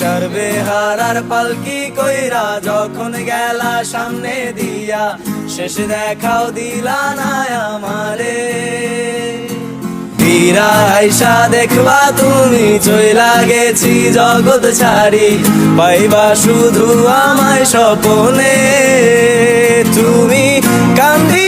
চার বেহারার পালকি কইরা যখন গেলা সামনে দিয়া, শেষ দেখাও দিলা না আমারে। ফিরা আইসা দেখবা তুমি চইলা গেছি জগৎ ছাড়ি, পাইবা শুধু আমায় স্বপনে। তুমি কান্দি